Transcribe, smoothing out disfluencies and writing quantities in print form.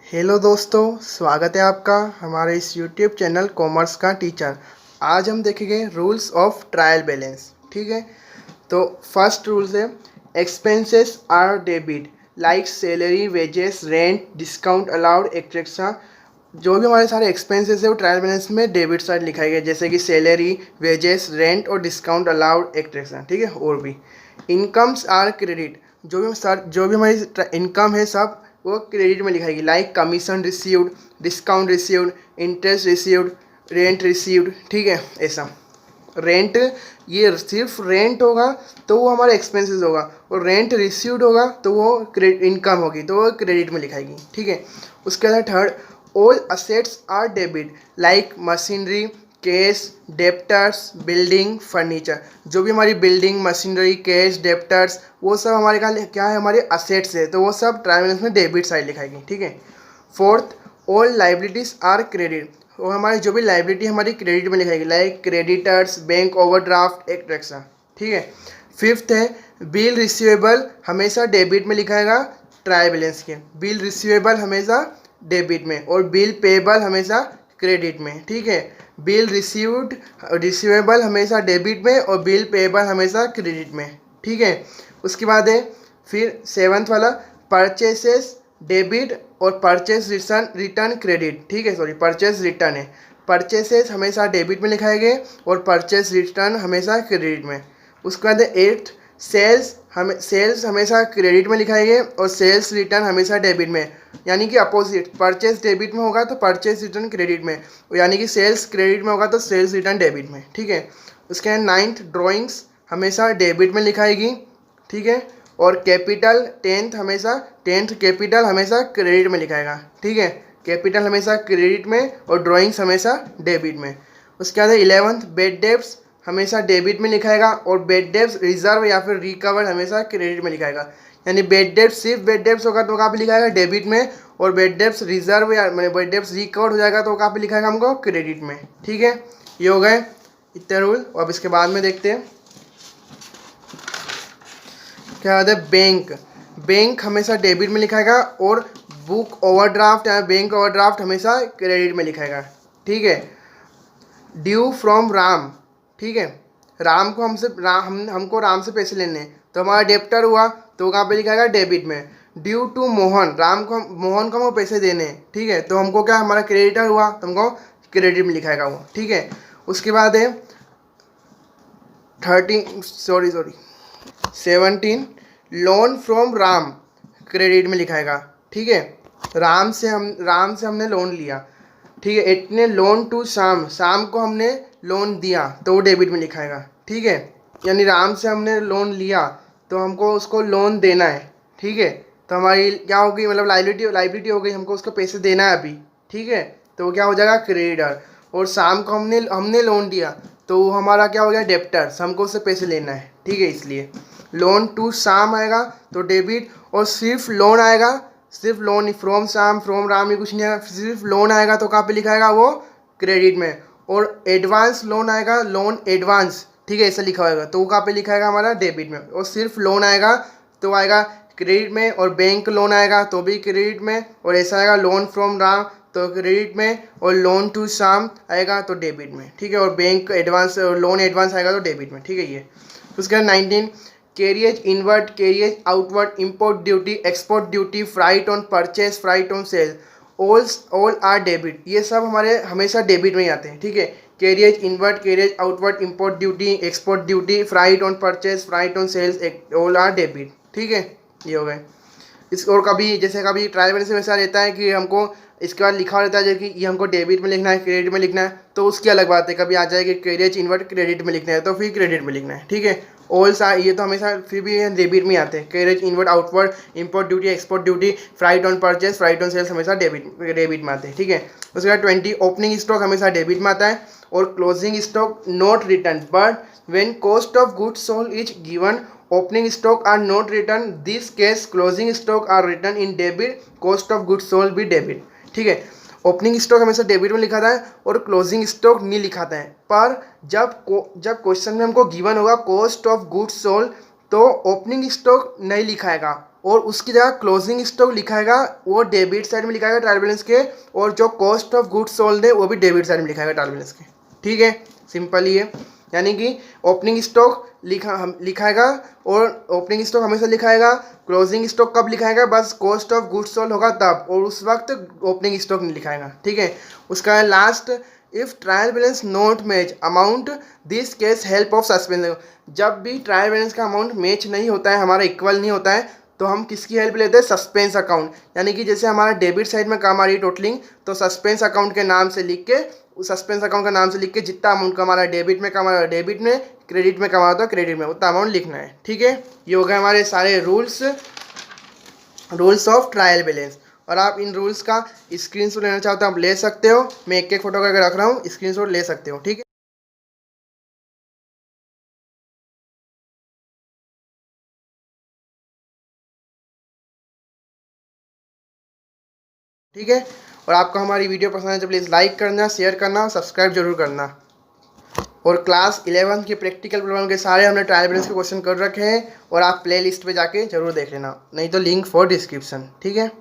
Hello दोस्तों, स्वागत है आपका हमारे इस यूट्यूब चैनल कॉमर्स का टीचर। आज हम देखेंगे रूल्स ऑफ ट्रायल बैलेंस। ठीक है, तो फर्स्ट रूल्स है expenses are debit like salary, wages, rent, discount allowed etcetera. जो भी हमारे सारे एक्सपेंसेस है वो ट्रायल बैलेंस में डेबिट साइड लिखाई गई, जैसे कि सैलरी, वेजेस, रेंट और डिस्काउंट अलाउड एक्सेट्रा। ठीक है, और भी इनकम्स आर क्रेडिट। जो भी हमारी इनकम है सब वो क्रेडिट में लिखाएगी, like commission received, discount received, interest received, rent received. ठीक है, ऐसा रेंट, ये सिर्फ रेंट होगा तो वो हमारा एक्सपेंसेस होगा, और रेंट रिसीव्ड होगा तो वो इनकम होगी, तो वो क्रेडिट में लिखाएगी। ठीक है, उसके बाद third, all assets are debit like machinery, cash, debtors, building, furniture. जो भी हमारी बिल्डिंग, मशीनरी, कैश, डेप्टर्स, वो सब हमारे क्या है, हमारे असेट्स है, तो वो सब ट्रायल बैलेंस में डेबिट साइड लिखाएगी। ठीक है, fourth, all liabilities are credit. और हमारी जो भी लाइबिलिटी हमारी क्रेडिट में लिखाएगी, like creditors, bank overdraft, etcetera. ठीक है, फिफ्थ है बिल रिसीवेबल हमेशा डेबिट में लिखाएगा ट्रायल बैलेंस के। बिल रिसीवेबल हमेशा डेबिट में और बिल पेबल हमेशा क्रेडिट में। ठीक है, बिल रिसीवेबल हमेशा डेबिट में और बिल पेबल हमेशा क्रेडिट में। ठीक है, उसके बाद है फिर सेवन्थ वाला परचेसेस डेबिट और परचेस रिटर्न क्रेडिट। ठीक है, सॉरी परचेस रिटर्न है, परचेसेस हमेशा डेबिट में लिखाए गए और परचेस रिटर्न हमेशा क्रेडिट में। उसके बाद एट्थ, सेल्स हमेशा क्रेडिट में लिखाए गए और सेल्स रिटर्न हमेशा डेबिट में, यानी कि अपोजिट, परचेस डेबिट में होगा तो परचेस रिटर्न क्रेडिट में, यानी कि सेल्स क्रेडिट में होगा तो सेल्स रिटर्न डेबिट में। ठीक है, उसके बाद नाइन्थ, ड्राइंग्स हमेशा डेबिट में लिखाएगी। ठीक है, और कैपिटल टेंथ कैपिटल हमेशा क्रेडिट में लिखाएगा। ठीक है, कैपिटल हमेशा क्रेडिट में और ड्राइंग्स हमेशा डेबिट में। उसके बाद 11th, बेड डेब्ट्स हमेशा डेबिट में लिखाएगा और बेड डेब्ट्स रिजर्व या फिर रिकवर्ड हमेशा क्रेडिट में लिखाएगा। यानी बेड डेब्ट्स, सिर्फ बेड डेब्ट्स होगा तो कहाँ पे लिखाएगा, डेबिट में, और बेड डेब्ट्स रिजर्व या बेड डेब्ट्स रिकवर्ड हो जाएगा तो कहाँ पे लिखाएगा हमको, क्रेडिट में। ठीक है, ये हो गए इतने रूल। अब इसके बाद में देखते हैं क्या होता है। बैंक हमेशा डेबिट में लिखाएगा और बुक ओवरड्राफ्ट या बैंक ओवरड्राफ्ट हमेशा क्रेडिट में लिखाएगा। ठीक है, ड्यू फ्रॉम राम। ठीक है, राम को हमको राम से पैसे लेने हैं तो हमारा डेप्टर हुआ तो कहाँ पे लिखाएगा, डेबिट में। ड्यू टू मोहन, मोहन को हमको पैसे देने हैं। ठीक है, तो हमको क्या, हमारा क्रेडिटर हुआ तो हमको क्रेडिट में लिखाएगा वो। ठीक है, उसके बाद है 17, लोन फ्रॉम राम क्रेडिट में लिखाएगा। ठीक है, राम से हमने लोन लिया। ठीक है, इतने लोन टू शाम को हमने लोन दिया तो वो डेबिट में लिखाएगा। ठीक है, यानी राम से हमने लोन लिया तो हमको उसको लोन देना है। ठीक है, तो हमारी क्या होगी, मतलब लाइबिलिटी हो गई, हमको उसको पैसे देना है अभी। ठीक है, तो वो क्या हो जाएगा, क्रेडिटर। और शाम को हमने लोन दिया तो वो हमारा क्या हो गया, डेप्टर्स, हमको उससे पैसे लेना है। ठीक है, इसलिए लोन टू शाम आएगा तो डेबिट, और सिर्फ लोन आएगा, सिर्फ लोन, फ्रॉम शाम फ्रॉम राम ये कुछ नहीं आएगा, सिर्फ लोन आएगा तो कहाँ पे लिखाएगा वो, क्रेडिट में। और एडवांस लोन आएगा, लोन एडवांस, ठीक है, ऐसा लिखा होगा तो वो कहाँ पे लिखाएगा, हमारा डेबिट में। और सिर्फ लोन आएगा तो आएगा क्रेडिट में, और बैंक लोन आएगा तो भी क्रेडिट में, और ऐसा आएगा लोन फ्रॉम राम तो क्रेडिट में, और लोन टू शाम आएगा तो डेबिट में। ठीक है, और बैंक एडवांस, लोन एडवांस आएगा तो डेबिट में। ठीक है, ये उसके बाद 19, carriage inward, carriage outward, import duty, export duty, freight on purchase, freight on sale, all are debit. ये सब हमारे हमेशा डेबिट में ही आते हैं। ठीक है, carriage inward, carriage outward, import duty, export duty, freight on purchase, freight on sales, all are debit. ठीक है, ये हो गए। इस और कभी जैसे कभी ट्रायल बैलेंस में ऐसा रहता है कि हमको इसके बाद लिखा रहता है जो कि ये हमको डेबिट में लिखना है, क्रेडिट में लिखना है, तो उसकी अलग बात है। कभी आ जाएगी कैरियज इनवर्ड क्रेडिट में लिखना है तो फिर क्रेडिट में लिखना है। ठीक है, ऑल्स आर, ये तो हमेशा फिर भी डेबिट में आते हैं। Carriage inward, outward, import duty, export duty, freight on purchase, freight on sales हमेशा डेबिट में आते हैं। ठीक है, उसके बाद 20, ओपनिंग स्टॉक हमेशा डेबिट में आता है, और closing stock not return but when cost of goods sold is given, opening stock are not written, this case closing stock are written in debit, cost of goods sold भी debit। ठीक है, opening stock हमेशा debit में लिखा था और closing stock नहीं लिखाता है, पर जब क्वेश्चन में हमको गिवन होगा कॉस्ट ऑफ गुड्स सोल्ड तो ओपनिंग स्टॉक नहीं लिखाएगा, और उसकी जगह क्लोजिंग स्टॉक लिखाएगा, वो डेबिट साइड में लिखाएगा ट्रायल बैलेंस के, और जो कॉस्ट ऑफ गुड्स सोल्ड है वो भी डेबिट साइड में लिखाएगा ट्रायल बैलेंस के। ठीक है, सिंपल ही है। यानी कि ओपनिंग स्टॉक लिखाएगा, और ओपनिंग स्टॉक हमेशा लिखाएगा। क्लोजिंग स्टॉक कब लिखाएगा, बस कॉस्ट ऑफ गुड्स सोल्ड होगा तब, और उस वक्त ओपनिंग स्टॉक नहीं लिखाएगा। ठीक है, उसका last, if trial balance not match amount this case help of suspense. जब भी ट्रायल बैलेंस का अमाउंट मैच नहीं होता है, हमारा इक्वल नहीं होता है, तो हम किसकी हेल्प लेते हैं, सस्पेंस अकाउंट। यानी कि जैसे हमारा डेबिट साइड में काम आ रही है टोटलिंग, तो सस्पेंस अकाउंट के नाम से लिख के, उस सस्पेंस अकाउंट का नाम से लिख के जितना अमाउंट कमा रहा है डेबिट में कमा रहा है डेबिट में, क्रेडिट में कमा रहा है क्रेडिट में, उतना अमाउंट लिखना है। ठीक है, ये हो गए हमारे सारे रूल्स ऑफ ट्रायल बैलेंस। और आप इन रूल्स का स्क्रीनशॉट लेना चाहते हो आप ले सकते हो, मैं एक एक फोटो करके रख रहा हूँ, स्क्रीनशॉट ले सकते हो। ठीक है, ठीक है। और आपको हमारी वीडियो पसंद है तो प्लीज़ लाइक करना, शेयर करना और सब्सक्राइब जरूर करना। और क्लास 11 के प्रैक्टिकल प्रॉब्लम के सारे हमने ट्रायल बैलेंस के क्वेश्चन कर रखे हैं, और आप प्ले लिस्ट पर जाके जरूर देख लेना, नहीं तो लिंक फॉर डिस्क्रिप्शन। ठीक है।